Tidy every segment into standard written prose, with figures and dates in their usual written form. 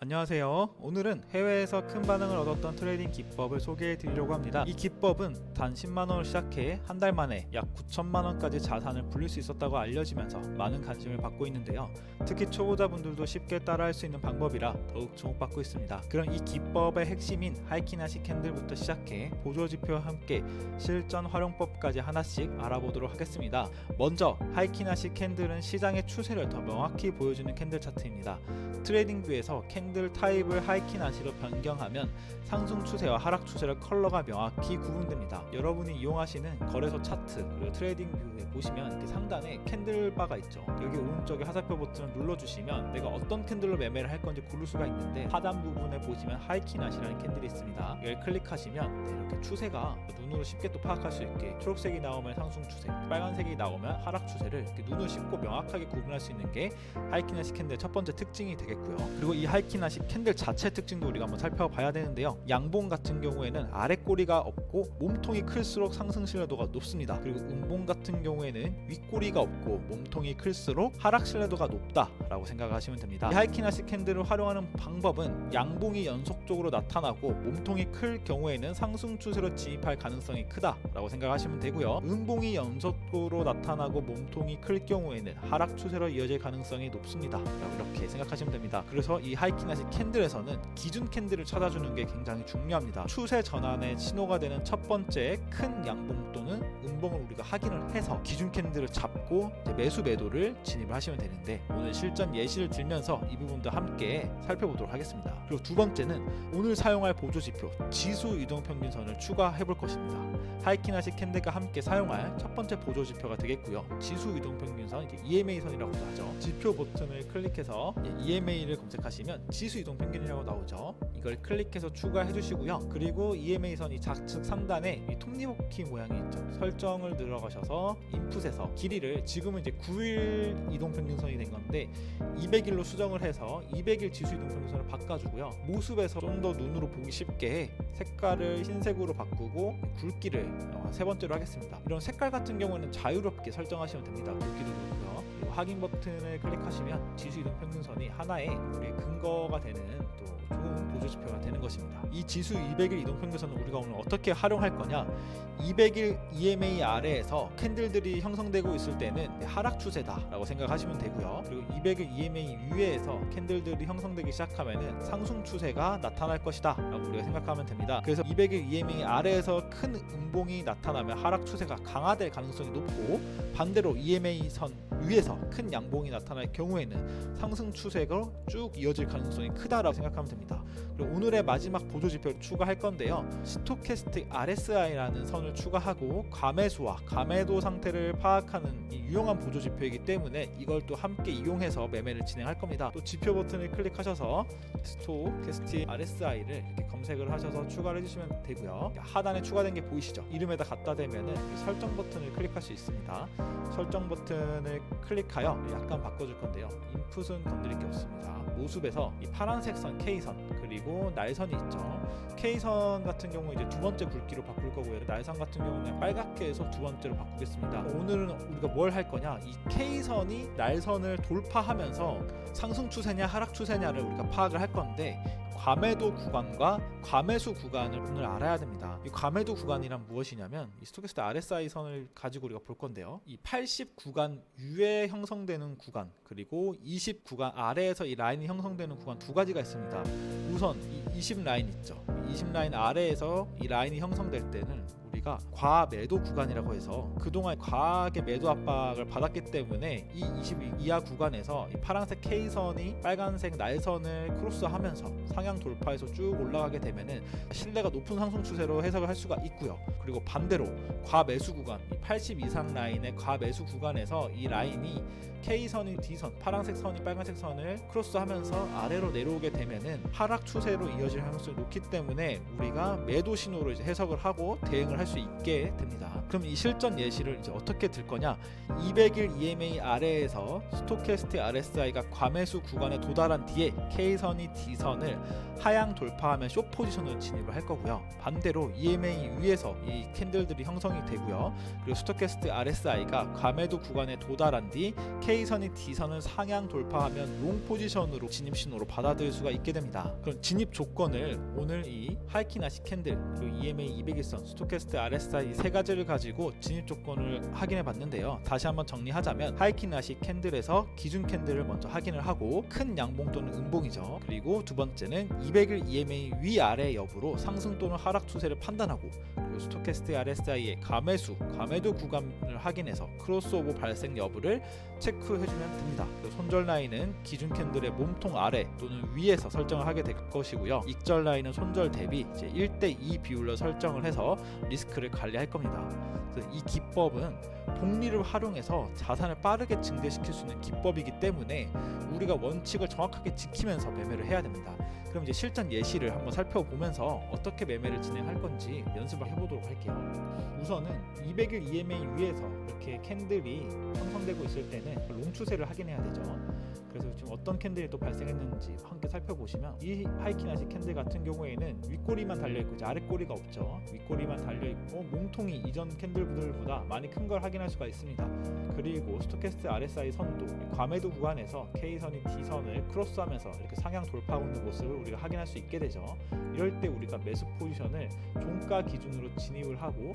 안녕하세요. 오늘은 해외에서 큰 반응을 얻었던 트레이딩 기법을 소개해 드리려고 합니다. 이 기법은 단 10만원을 시작해 한 달 만에 약 9천만원까지 자산을 불릴 수 있었다고 알려지면서 많은 관심을 받고 있는데요. 특히 초보자분들도 쉽게 따라할 수 있는 방법이라 더욱 주목받고 있습니다. 그럼 이 기법의 핵심인 하이키나시 캔들부터 시작해 보조지표와 함께 실전 활용법까지 하나씩 알아보도록 하겠습니다. 먼저 하이키나시 캔들은 시장의 추세를 더 명확히 보여주는 캔들 차트입니다. 트레이딩 뷰에서 캔들 타입을 하이키나시로 변경하면 상승 추세와 하락 추세를 컬러가 명확히 구분됩니다. 여러분이 이용하시는 거래소 차트 그리고 트레이딩 뷰에 보시면 이렇게 상단에 캔들바가 있죠. 여기 오른쪽에 화살표 버튼을 눌러주시면 내가 어떤 캔들로 매매를 할 건지 고를 수가 있는데 하단 부분에 보시면 하이키나시라는 캔들이 있습니다. 이걸 클릭하시면 이렇게 추세가 눈으로 쉽게 또 파악할 수 있게 초록색이 나오면 상승 추세, 빨간색이 나오면 하락 추세를 이렇게 눈으로 쉽고 명확하게 구분할 수 있는 게 하이키나시 캔들의 첫 번째 특징이 되겠고요. 그리고 이 하이키나시 캔들 자체 특징도 우리가 한번 살펴봐야 되는데요. 양봉 같은 경우에는 아래 꼬리가 없고 몸통이 클수록 상승 신뢰도가 높습니다. 그리고 음봉 같은 경우에는 윗꼬리가 없고 몸통이 클수록 하락 신뢰도가 높다라고 생각하시면 됩니다. 이 하이키나시 캔들을 활용하는 방법은 양봉이 연속적으로 나타나고 몸통이 클 경우에는 상승 추세로 진입할 가능성이 크다라고 생각하시면 되고요. 음봉이 연속으로 나타나고 몸통이 클 경우에는 하락 추세로 이어질 가능성이 높습니다. 이렇게 생각하시면 됩니다. 그래서 이 하이키나시 캔들에서는 기준 캔들을 찾아주는 게 굉장히 중요합니다. 추세 전환의 신호가 되는 첫 번째 큰 양봉 또는 음봉을 우리가 확인을 해서 기준 캔들을 잡고 매수 매도를 진입을 하시면 되는데 오늘 실전 예시를 들면서 이 부분도 함께 살펴보도록 하겠습니다. 그리고 두 번째는 오늘 사용할 보조지표 지수 이동평균선을 추가해 볼 것입니다. 하이키나시 캔들과 함께 사용할 첫 번째 보조지표가 되겠고요. 지수 이동평균선, 이제 EMA선이라고도 하죠. 지표 버튼을 클릭해서 EMA를 검색하시면 지수 이동평균이라고 나오죠. 이걸 클릭해서 추가해 주시고요. 그리고 EMA선이 좌측 상단에 이 톱니바퀴 모양이 있죠. 설정을 들어가셔서 인풋에서 길이를 지금은 이제 9일 이동평균선이 된 건데 200일로 수정을 해서 200일 지수 이동평균선을 바꿔주고요. 모습에서 좀 더 눈으로 보기 쉽게 색깔을 흰색으로 바꾸고 굵기를 세 번째로 하겠습니다. 이런 색깔 같은 경우는 자유롭게 설정하시면 됩니다. 굵기도 그렇고요. 그리고 확인 버튼을 클릭하시면 지수 이동평균선이 하나의 우리의 근거가 되는 또 좋은 보조지표가 되는 것입니다. 이 지수 200일 이동평균선은 우리가 오늘 어떻게 활용할 거냐, 200일 EMA 아래에서 캔들들이 형성되고 있을 때는 하락 추세다 라고 생각하시면 되고요. 그리고 200일 EMA 위에서 캔들들이 형성되기 시작하면 상승 추세가 나타날 것이다 라고 우리가 생각하면 됩니다. 그래서 200일 EMA 아래에서 큰 음봉이 나타나면 하락 추세가 강화될 가능성이 높고, 반대로 EMA 선 위에서 큰 양봉이 나타날 경우에는 상승 추세가 쭉 이어질 가능성이 크다라고 생각하면 됩니다. 그리고 오늘의 마지막 보조지표를 추가할 건데요. 스토캐스틱 RSI라는 선을 추가하고 과매수와 과매도 상태를 파악하는 이 유용한 보조지표이기 때문에 이걸 또 함께 이용해서 매매를 진행할 겁니다. 또 지표 버튼을 클릭하셔서 스토캐스틱 RSI를 이렇게 검색을 하셔서 추가를 해주시면 되고요. 하단에 추가된 게 보이시죠? 이름에다 갖다 대면은 설정 버튼을 클릭할 수 있습니다. 설정 버튼을 클릭하여 약간 바꿔줄 건데요. 인풋은 건드릴 게 없습니다. 모습에서 이 파란색 선 K선 그리고 날선이 있죠. K선 같은 경우 이제 두 번째 굵기로 바꿀 거고요. 날선 같은 경우는 빨갛게 해서 두 번째로 바꾸겠습니다. 오늘은 우리가 뭘 할 거냐, 이 K선이 날선을 돌파하면서 상승 추세냐 하락 추세냐를 우리가 파악을 할 건데, 과매도 구간과 과매수 구간을 오늘 알아야 됩니다. 이 과매도 구간이란 무엇이냐면 이 스토캐스틱 RSI 선을 가지고 우리가 볼 건데요. 이 80 구간 위에 형성되는 구간 그리고 20 구간 아래에서 이 라인이 형성되는 구간 두 가지가 있습니다. 우선 이 20 라인 있죠. 20 라인 아래에서 이 라인이 형성될 때는 우리가 과매도 구간이라고 해서 그동안 과하게 매도 압박을 받았기 때문에 이 20 이하 구간에서 이 파란색 K선이 빨간색 날선을 크로스하면서 상향 돌파해서 쭉 올라가게 되면은 신뢰가 높은 상승 추세로 해석을 할 수가 있고요. 그리고 반대로 과매수 구간, 이 80 이상 라인의 과매수 구간에서 이 라인이 K선이 D선, 파란색 선이 빨간색 선을 크로스하면서 아래로 내려오게 되면은 하락 추세로 이어질 가능성이 높기 때문에 우리가 매도 신호로 이제 해석을 하고 대응을 할 수 수 있게 됩니다. 그럼 이 실전 예시를 이제 어떻게 들 거냐? 200일 EMA 아래에서 스토캐스틱 RSI가 과매수 구간에 도달한 뒤에 K선이 D선을 하향 돌파하면 숏 포지션으로 진입을 할 거고요. 반대로 EMA 위에서 이 캔들들이 형성이 되고요. 그리고 스토캐스틱 RSI가 과매도 구간에 도달한 뒤 K선이 D선을 상향 돌파하면 롱 포지션으로 진입 신호로 받아들일 수가 있게 됩니다. 그럼 진입 조건을 오늘 이 하이키나시 캔들 그리고 EMA 200일선 스토캐스틱 RSI 세 가지를 가지고 진입 조건을 확인해 봤는데요. 다시 한번 정리하자면 하이키나시 캔들에서 기준 캔들을 먼저 확인을 하고 큰 양봉 또는 음봉이죠. 그리고 두 번째는 200일 EMA 위아래 여부로 상승 또는 하락 추세를 판단하고 그리고 스토캐스틱 RSI의 과매도 구간을 확인해서 크로스오버 발생 여부를 체크해주면 됩니다. 그리고 손절 라인은 기준 캔들의 몸통 아래 또는 위에서 설정을 하게 될 것이고요. 익절 라인은 손절 대비 이제 1대2 비율로 설정을 해서 리스크를 관리할 겁니다. 그래서 이 기법은 복리를 활용해서 자산을 빠르게 증대시킬 수 있는 기법이기 때문에 우리가 원칙을 정확하게 지키면서 매매를 해야 됩니다. 그럼 이제 실전 예시를 한번 살펴보면서 어떻게 매매를 진행할 건지 연습을 해보도록 할게요. 우선은 200일 EMA 위에서 이렇게 캔들이 형성되고 있을 때는 롱 추세를 확인해야 되죠. 그래서 지금 어떤 캔들이 또 발생했는지 함께 살펴보시면 이 하이키나시 캔들 같은 경우에는 윗꼬리만 달려있고 이제 아랫꼬리가 없죠. 윗꼬리만 달려있고 몸통이 이전 캔들들보다 많이 큰 걸 확인할 수가 있습니다. 그리고 스토캐스틱 RSI 선도 과매도 구간에서 K선이 D선을 크로스하면서 이렇게 상향 돌파하고 있는 모습을 우리가 확인할 수 있게 되죠. 이럴 때 우리가 매수 포지션을 종가 기준으로 진입을 하고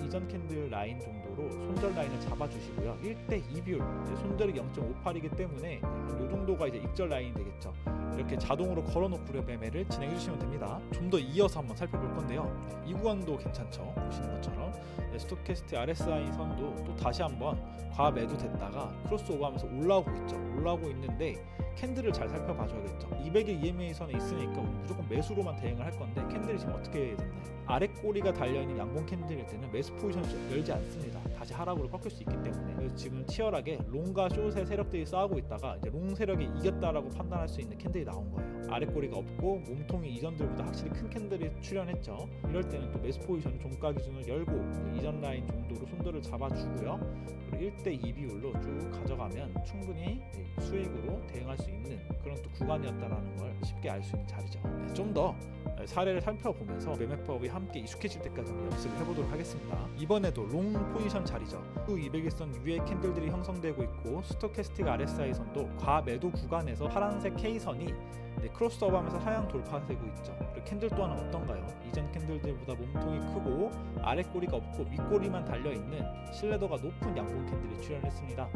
이전 캔들 라인 정도로 손절 라인을 잡아주시고요. 1대2 비율, 손절이 0.58이기 때문에 이 정도가 이제 익절 라인이 되겠죠. 이렇게 자동으로 걸어놓고 우리가 매매를 진행해 주시면 됩니다. 좀 더 이어서 한번 살펴볼 건데요. 이 구간도 괜찮죠. 보시는 것처럼 스토캐스틱 RSI 선도 또 다시 한번 과매도 됐다가 크로스오버하면서 올라오고 있죠. 올라오고 있는데 캔들을 잘 살펴봐 줘야겠죠. 200일 EMA 선에 있으니까 무조건 매수로만 대응을 할 건데 캔들이 지금 어떻게 됐나요? 아랫꼬리가 달려있는 양봉 캔들일 때는 매수 포지션을 열지 않습니다. 다시 하락으로 꺾일 수 있기 때문에. 그래서 지금 치열하게 롱과 숏의 세력들이 싸우고 있다가 이제 롱 세력이 이겼다라고 판단할 수 있는 캔들이 나온 거예요. 아랫꼬리가 없고 몸통이 이전들보다 확실히 큰 캔들이 출현했죠. 이럴 때는 또 매수 포지션 종가 기준을 열고 이전 라인 정도로 손들을 잡아주고요. 그리고 1대2 비율로 쭉 가져가면 충분히 수익으로 대응할 수 있는 그런 또 구간이었다라는 걸 쉽게 알 수 있는 자리죠. 좀 더 사례를 살펴보면서 매매법이 함께 익숙해질 때까지 연습을 해보도록 하겠습니다. 이번에도 롱 포지션 자리죠. 200일선 위에 캔들들이 형성되고 있고 스토캐스틱 RSI 선도 과매도 구간에서 파란색 K선이 크로스오버하면서 하향 돌파되고 있죠. 그리고 캔들 또한 어떤가요? 이전 캔들들보다 몸통이 크고 아랫꼬리가 없고 윗꼬리만 달려있는 신뢰도가 높은 양봉 캔들이 출현했습니다.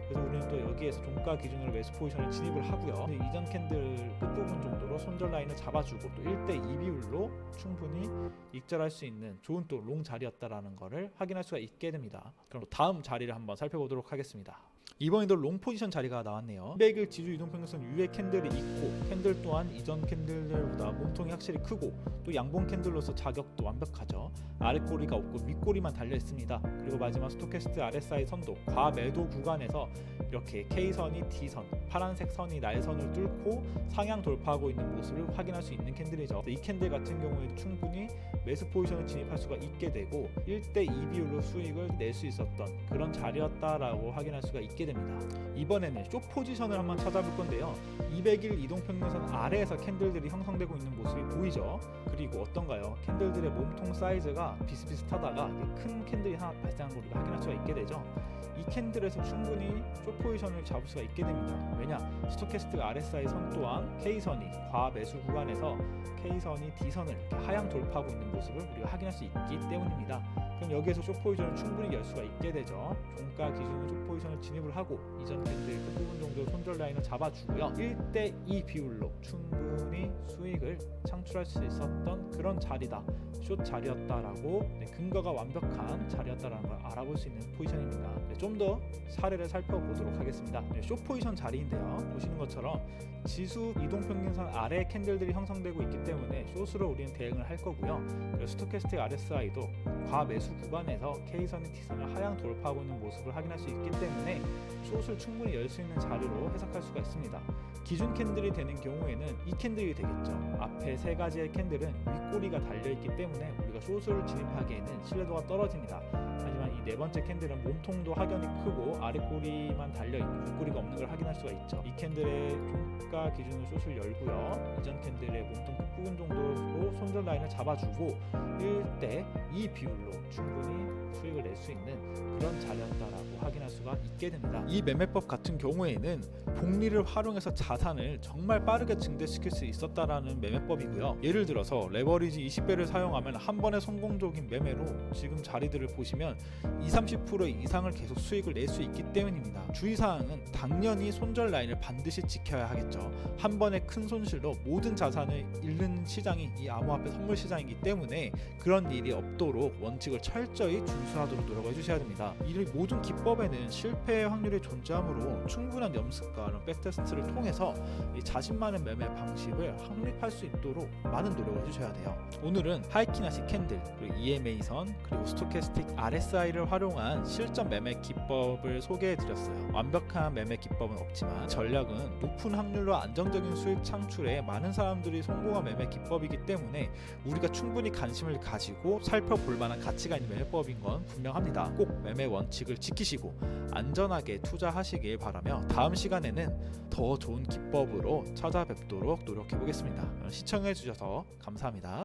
그래서 우리는 또 여기에서 종가 기준으로 매수 포지션을 진입을 하고요. 이전 캔들 끝부분 정도로 손절 라인을 잡아주고 또 1대2 비율로 충분히 익절할 수 있는 좋은 또 롱 자리였다라는 것을 확인할 수가 있게 됩니다. 그럼 다음 자리를 한번 살펴보도록 하겠습니다. 이번에도 롱 포지션 자리가 나왔네요. 200일 지주 이동평균선 위에 캔들이 있고 캔들 또한 이전 캔들들보다 몸통이 확실히 크고 또 양봉 캔들로서 자격도 완벽하죠. 아랫꼬리가 없고 윗꼬리만 달려 있습니다. 그리고 마지막 스토캐스틱 RSI 선도 과매도 구간에서 이렇게 K선이 D선, 파란색 선이 날선을 뚫고 상향 돌파하고 있는 모습을 확인할 수 있는 캔들이죠. 이 캔들 같은 경우에도 충분히 매수 포지션을 진입할 수가 있게 되고 1대2 비율로 수익을 낼 수 있었던 그런 자리였다라고 확인할 수가 있게 됩니다. 이번에는 숏 포지션을 한번 찾아볼 건데요. 200일 이동평균선 아래에서 캔들들이 형성되고 있는 모습이 보이죠. 그리고 어떤가요? 캔들들의 몸통 사이즈가 비슷비슷하다가 큰 캔들이 하나 발생한 걸 우리가 확인할 수가 있게 되죠. 이 캔들에서 충분히 숏 포지션을 잡을 수가 있게 됩니다. 왜냐? 스토캐스틱 RSI 선 또한 K선이 과매수 구간에서 K선이 D선을 이렇게 하향 돌파하고 있는 모습을 우리가 확인할 수 있기 때문입니다. 그럼 여기에서 숏 포지션을 충분히 열 수가 있게 되죠. 종가 기준으로 숏 포지션을 진입을 하고 이전 캔들 끝부분 정도 손절 라인을 잡아주고요. 1대2 비율로 충분히 수익을 창출할 수 있었던 그런 자리다. 숏 자리였다라고 근거가 완벽한 자리였다라는 걸 알아볼 수 있는 포지션입니다. 좀 더 사례를 살펴보도록 하겠습니다. 숏 포지션 자리인데요. 보시는 것처럼 지수 이동평균선 아래 캔들들이 형성되고 있기 때문에 숏으로 우리는 대응을 할 거고요. 스토캐스틱 RSI도 과매수 구간에서 K선이 T선을 하향 돌파하고 있는 모습을 확인할 수 있기 때문에 숏을 충분히 열 수 있는 자리로 해석할 수가 있습니다. 기준 캔들이 되는 경우에는 이 캔들이 되겠죠. 앞에 세 가지의 캔들은 윗꼬리가 달려있기 때문에 우리가 숏을 진입하기에는 신뢰도가 떨어집니다. 하지만 이 네 번째 캔들은 몸통도 확연히 크고 아랫꼬리만 달려있고 윗꼬리가 없는 걸 확인할 수가 있죠. 이 캔들의 종가 기준으로 숏을 열고요. 이전 캔들의 몸통 부분 정도로 손절 라인을 잡아주고 일 때 이 비율로 충분히 수익을 낼 수 있는 그런 자리였다라고 확인할 수가 있게 됩니다. 이 매매법 같은 경우에는 복리를 활용해서 자산을 정말 빠르게 증대시킬 수 있었다라는 매매법이고요. 예를 들어서 레버리지 20배를 사용하면 한 번에 성공적인 매매로 지금 자리들을 보시면 20-30% 이상을 계속 수익을 낼 수 있기 때문입니다. 주의사항은 당연히 손절 라인을 반드시 지켜야 하겠죠. 한 번의 큰 손실로 모든 자산을 잃는 시장이 이 암호화폐 선물 시장이기 때문에 그런 일이 없도록 원칙을 철저히 준수하도록 노력해 주셔야 됩니다. 이 모든 기법에는 실패의 확률이 존재하므로 충분한 연습과 백테스트를 통해서 이 자신만의 매매 방식을 확립할 수 있도록 많은 노력을 해주셔야 돼요. 오늘은 하이키나시 캔들, 그리고 EMA선, 그리고 스토캐스틱 RSI를 활용한 실전 매매 기법을 소개해 드렸어요. 완벽한 매매 기법은 없지만 전략은 높은 확률로 안정적인 수익 창출에 많은 사람들이 성공한 매매 기법이기 때문에 우리가 충분히 관심을 가지고 살펴볼 만한 가치가 있는 매매법인 건 분명합니다. 꼭 매매 원칙을 지키시고 안전하게 투자하시길 바라며 다음 시간에는 더 좋은 기법으로 찾아뵙도록 노력해 보겠습니다. 시청해 주셔서 감사합니다.